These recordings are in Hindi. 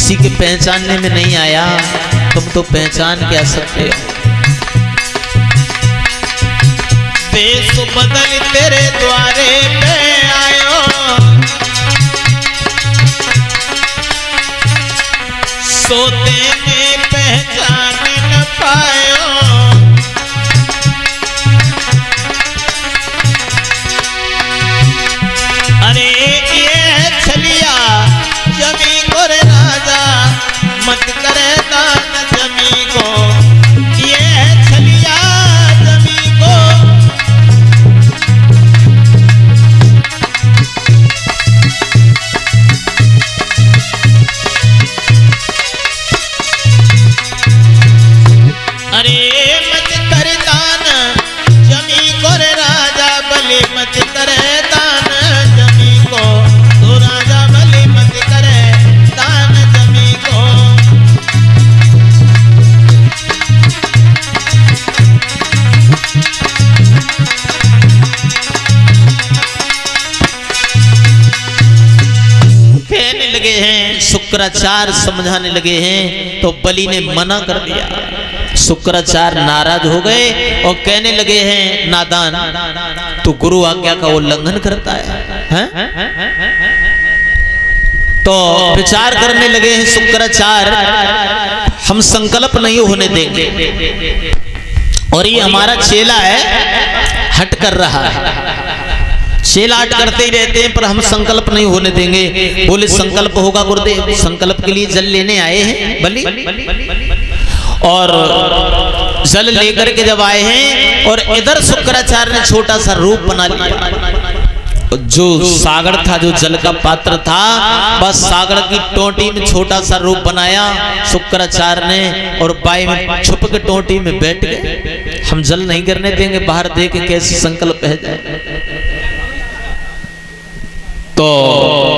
किसी के पहचानने में नहीं आया, तुम तो पहचान क्या सकते हो। वेश बदल तेरे द्वारे पे आयो, सोते में पहचान न पायो। अरे ये छलिया जमी को रे राजा, मत करे दान जमी को। ये छलिया जमी को अरे मत कर दान जमी को रे राजा, भले मत करे दान जमी को। तो राजा भले मत करे दान जमी को। कहने लगे हैं, शुक्राचार्य समझाने लगे हैं, तो बलि ने मना कर दिया। शुक्राचार्य नाराज हो गए और कहने लगे हैं, नादान तू गुरु आज्ञा का उल्लंघन करता है, हैं? तो विचार करने लगे हैं शुक्राचार्य, हम संकल्प नहीं होने देंगे, और ये हमारा चेला है हट कर रहा है, चेला हट करते ही रहते हैं, पर हम संकल्प नहीं होने देंगे। बोले संकल्प होगा गुरुदेव। संकल्प के लिए जल लेने आए हैं बलि, और जल लेकर के जब आए हैं, और इधर शुक्राचार्य ने छोटा सा रूप बना लिया। जो सागर था, जो जल का पात्र था, बस सागर की टोटी में छोटा सा रूप बनाया शुक्राचार्य ने, और बाई में छुप के टोटी में बैठ गए। हम जल नहीं करने देंगे, बाहर दे के कैसे संकल्प है जाए। तो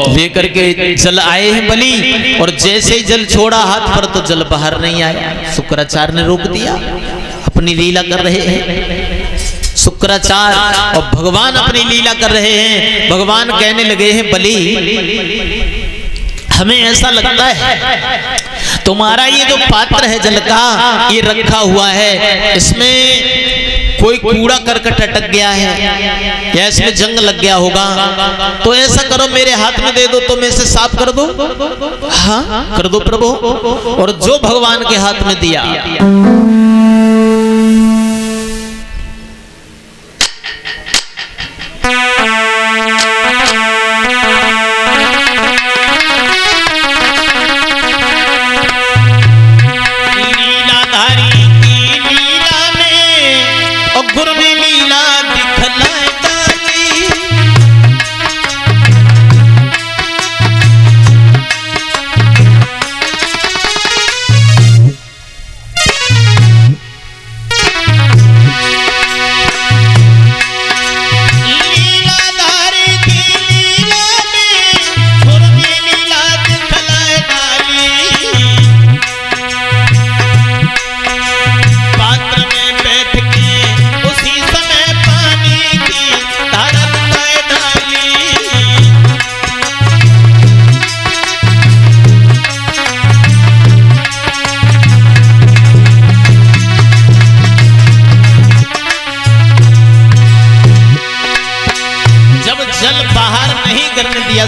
लेकर के जल आए हैं बलि, और जैसे ही जल छोड़ा हाथ पर तो जल बाहर नहीं आया। शुक्राचार्य ने रोक दिया, अपनी लीला कर रहे हैं शुक्राचार्य, और भगवान अपनी लीला कर रहे हैं। भगवान कहने लगे हैं, बलि हमें ऐसा लगता है तुम्हारा ये जो पात्र है जल का, ये रखा हुआ है, इसमें कोई कूड़ा करकट अटक गया है, या इसमें जंग लग गया होगा। तो ऐसा करो, मेरे हाथ में दे दो, तो मैं इसे साफ कर दो। हाँ कर दो प्रभु। और जो भगवान के हाथ में दिया,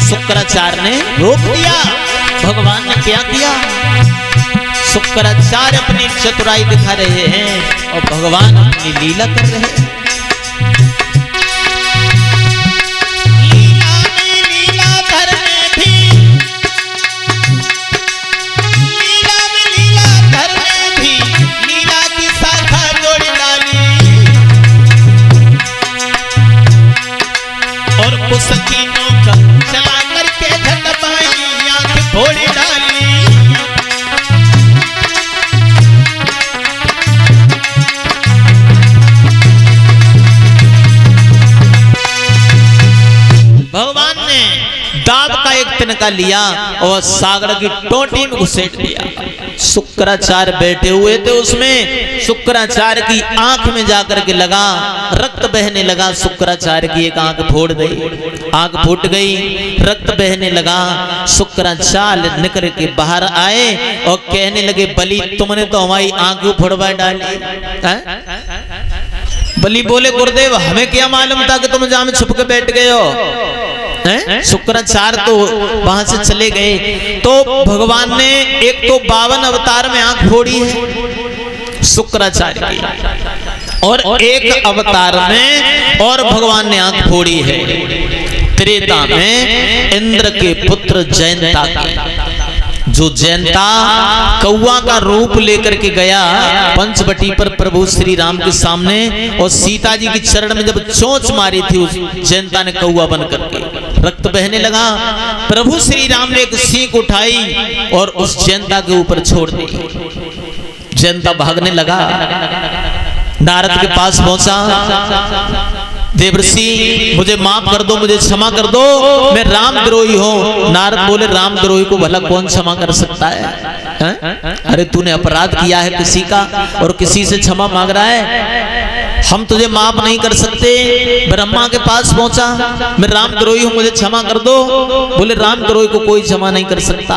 शुक्राचार्य ने रोक दिया। भगवान ने क्या किया? शुक्राचार्य अपनी चतुराई दिखा रहे हैं और भगवान अपनी लीला कर रहे हैं। सकीनों का चला करके झट पाई आंख फोड़ डाली। तिनका लिया और सागर की टोटी में घुसेट दिया। शुक्राचार्य बैठे हुए थे, उसमें शुक्राचार्य की आंख में जाकर के लगा, रक्त बहने लगा। शुक्राचार्य की एक आंख फोड़ गई, आंख फूट गई, रक्त बहने लगा। शुक्राचार्य निकल के बाहर आए और कहने लगे, बलि तुमने तो हमारी आंख फोड़वा डाली। बलि बोले, गुरुदेव हमें क्या मालूम था कि तुम जहां में छुप के बैठ गए हो। शुक्राचार्य तो वहां से चले गए। तो भगवान ने एक तो 52 अवतार में आंख फोड़ी है शुक्राचार्य की, और एक अवतार में और भगवान ने आंख फोड़ी है त्रेता में इंद्र के पुत्र जयंता की। जो जयंता कौआ का रूप लेकर के गया पंचवटी पर प्रभु श्री राम के सामने, और सीता जी की चरण में जब चोंच मारी थी उस जयंता ने कौआ बन करके, रक्त बहने लगा। प्रभु श्री राम ने एक सींग उठाई और उस जयंता के ऊपर छोड़ दी। जयंता भागने लगा, नारद के पास पहुंचा, देवर्षि मुझे माफ कर दो, मुझे क्षमा कर दो, मैं रामद्रोही हूँ। नारद बोले, रामद्रोही को भला कौन क्षमा कर सकता है? अरे तूने अपराध किया है किसी का और किसी से क्षमा मांग रहा है, हम तुझे माफ नहीं कर सकते। ब्रह्मा के पास पहुंचा, मैं रामद्रोही हूँ, मुझे क्षमा कर दो। बोले, रामद्रोही को कोई क्षमा नहीं कर सकता।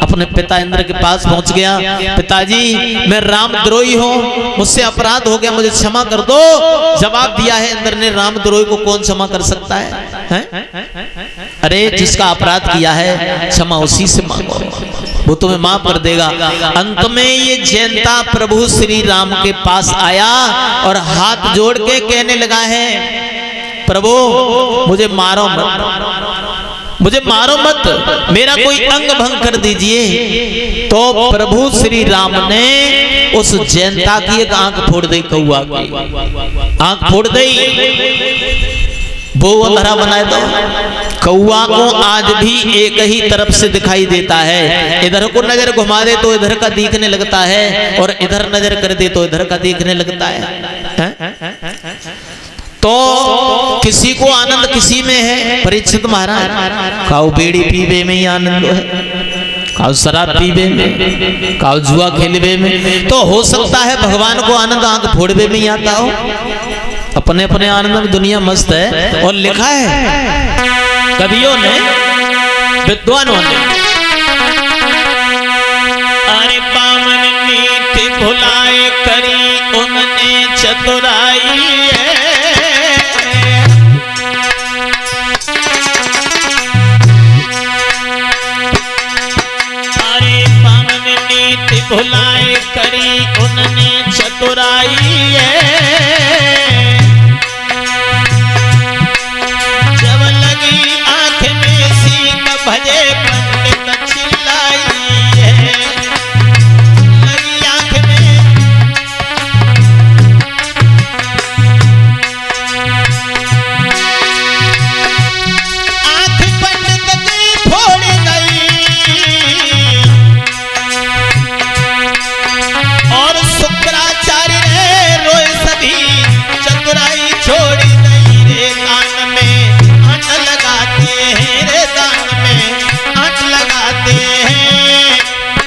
अपने पिता इंद्र के पास पहुंच गया, पिताजी मैं रामद्रोही हूँ, मुझसे अपराध हो गया, मुझे क्षमा कर दो। जवाब दिया है इंद्र ने, रामद्रोही को कौन क्षमा कर सकता है? अरे जिसका अपराध किया है क्षमा उसी से मांगो, वो तुम्हें माफ कर देगा। अंत में ये जयंता प्रभु श्री राम के पास आया और हाथ जोड़ के कहने लगा है, प्रभु मुझे मारो मत, मुझे मारो मत, मेरा कोई अंग भंग कर दीजिए। तो प्रभु श्री राम ने उस जयंता की एक आंख फोड़ दी, कौआ की आंख फोड़ दी, वो अंधरा बनाए दो। कौआ को आज भी एक ही तरफ से दिखाई देता है, इधर को नजर घुमा दे तो इधर का दिखने लगता है, और इधर नजर कर दे तो इधर का दिखने लगता है। तो किसी को आनंद किसी में है। परीक्षित महाराज, खाओ बीड़ी पीवे में ही आनंद है, खाओ शराब पीवे में, खाओ जुआ खेलवे में। तो हो सकता है भगवान को आनंद आंख फोड़वे में ही आता हो। अपने अपने आनंद में दुनिया मस्त है। और लिखा है कवियों ने, विद्वानों ने, अरे बामन नीति भुलाए करी उनने चतुराई है। अरे बामन नीति भुलाए करी उनने चतुराई है। भजे पंडित चिल्लाई है, लगी आंख में आंख पंडित की फोड़ गई, और शुक्राचार्य ने रोए सभी चतुराई छोड़ गई। रे कान में आंट लगाते हैं, रे दान में आंट लगाते हैं,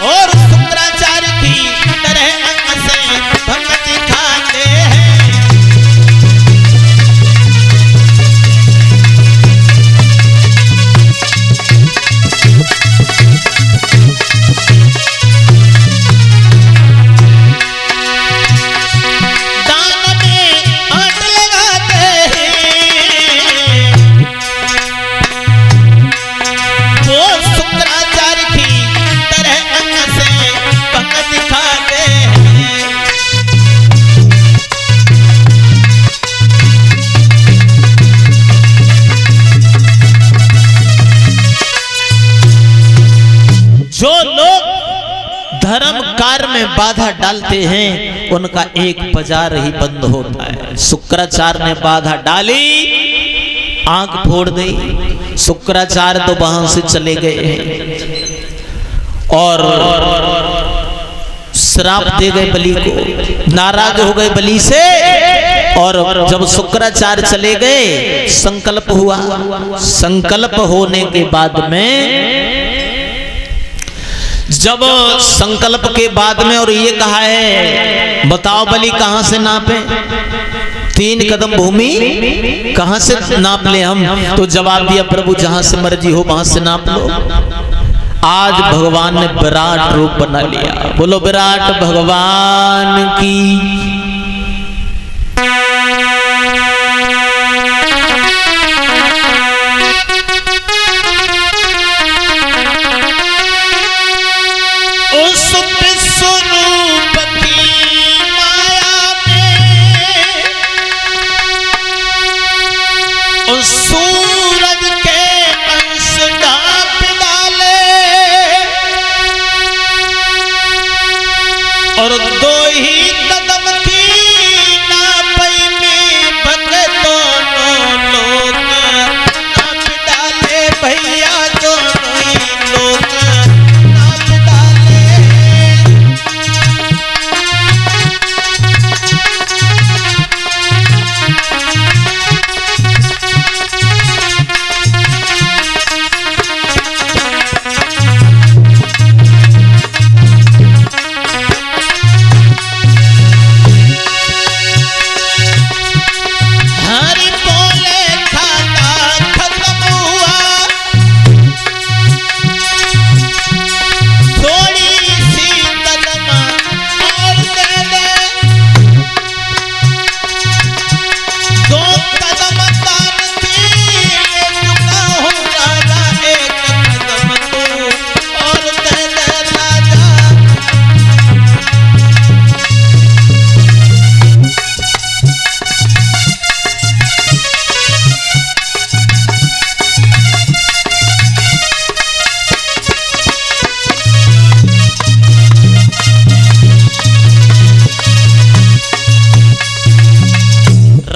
और शुक्राचार्य की तरह अंग से भंग दिखाते हैं। दान में आंट लगाते हैं, वो शुक्राचार्य की तरह अंग से भंग दिखाते हैं। जो लोग धर्म कार्य में बाधा डालते हैं उनका एक बाजार ही बंद होता है। शुक्राचार्य ने बाधा डाली, आंख फोड़ दी। शुक्राचार्य तो वहां से चले गए और श्राप दे गए बलि को, नाराज हो गए बलि से और जब शुक्राचार्य चले गए संकल्प हुआ। संकल्प होने के बाद में जब संकल्प के बाद में और ये कहा है बताओ बलि कहां से नापे, 3 कदम भूमि कहां से नाप ले हम? तो जवाब दिया प्रभु जहां से मर्जी हो वहां से नाप लो। आज भगवान ने विराट रूप बना लिया। बोलो विराट भगवान की। उस विश्वरूप की माया में उस सूरज के अंश ढांप डाले और 2 ही कदम की नापई में भगतों लोग नाप डाले भैया, दोनों ही लोग नाप डाले। हरि बोले खाता खत्म हुआ, थोड़ी सी कदम और दे दे, 2 कदम दान की ले चुका हूँ राजा, 1 कदम तू और दे दे राजा।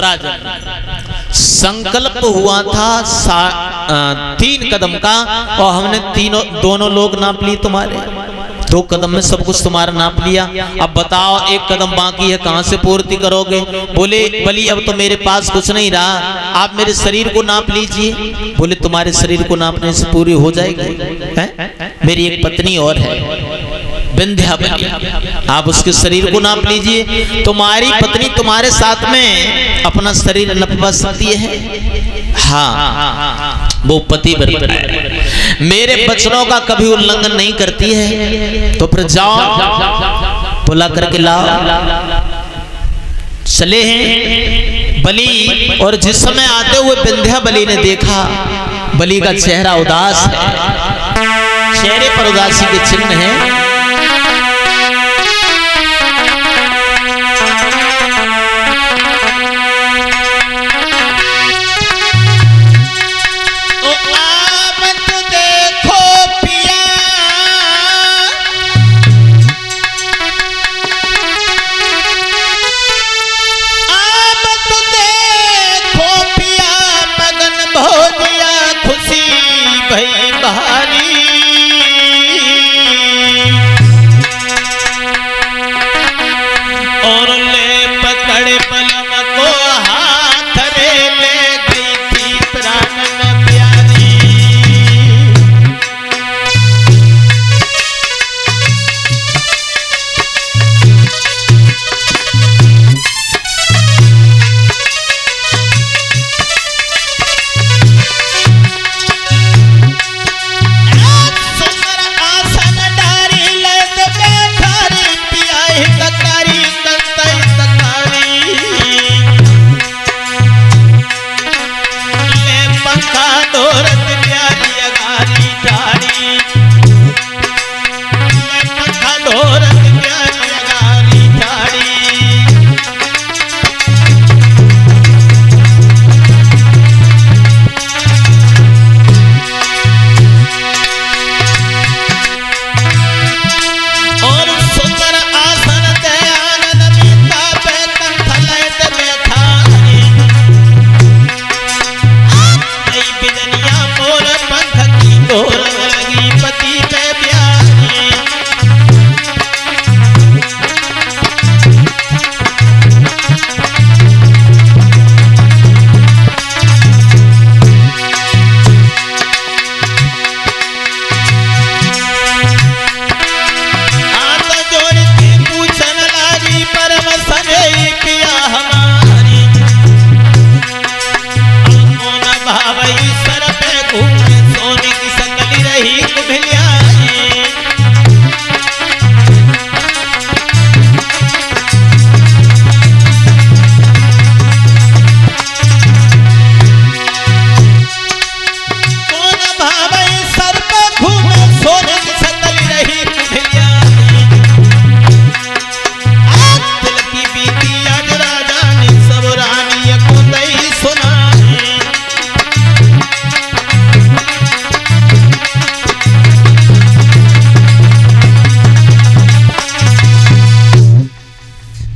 राजा संकल्प हुआ था 3 कदम का और हमने दोनों लोग नाप लिए तुम्हारे, 2 कदम में सब कुछ तुम्हारा नाप लिया। अब बताओ 1 कदम बाकी है, कहां से पूर्ति करोगे? बोले बलि अब तो मेरे पास कुछ नहीं रहा, आप मेरे शरीर को नाप लीजिए। बोले तुम्हारे शरीर को नापने से पूरी हो जाएगी है? मेरी एक पत्नी और है विंध्यावली, आप उसके शरीर को नाप लीजिए। तुम्हारी पत्नी तुम्हारे साथ में अपना शरीर नपवा सकती है? हाँ, वो पतिव्रता है, मेरे वचनों का कभी उल्लंघन नहीं करती है। तो फिर जाओ बुला करके लाओ। चले हैं बलि, और जिस समय आते हुए विंध्यावली ने देखा बलि का चेहरा उदास है, चेहरे पर उदासी के चिन्ह हैं।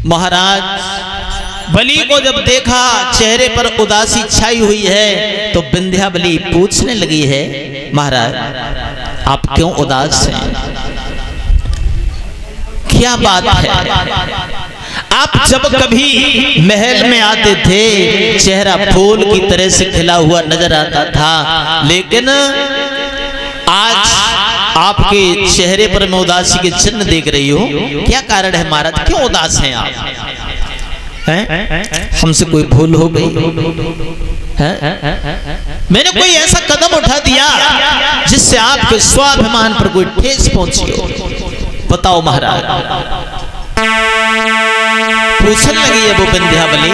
महाराज बलि को जब देखा चेहरे पर उदासी छाई हुई है तो विंध्याबली पूछने लगी है, महाराज आप क्यों उदास हैं, क्या बात है? आप जब कभी महल में आते थे चेहरा फूल की तरह से खिला हुआ नजर आता था, लेकिन आज आपके चेहरे पर मैं उदासी के चिन्ह देख रही हूँ, क्या कारण है महाराज, क्यों उदास हैं आप? हैं? हमसे कोई भूल हो गई है? मैंने कोई ऐसा कदम उठा दिया जिससे आपके स्वाभिमान पर कोई ठेस पहुंची हो? बताओ महाराज। पूछने लगी है वो विंध्याबली,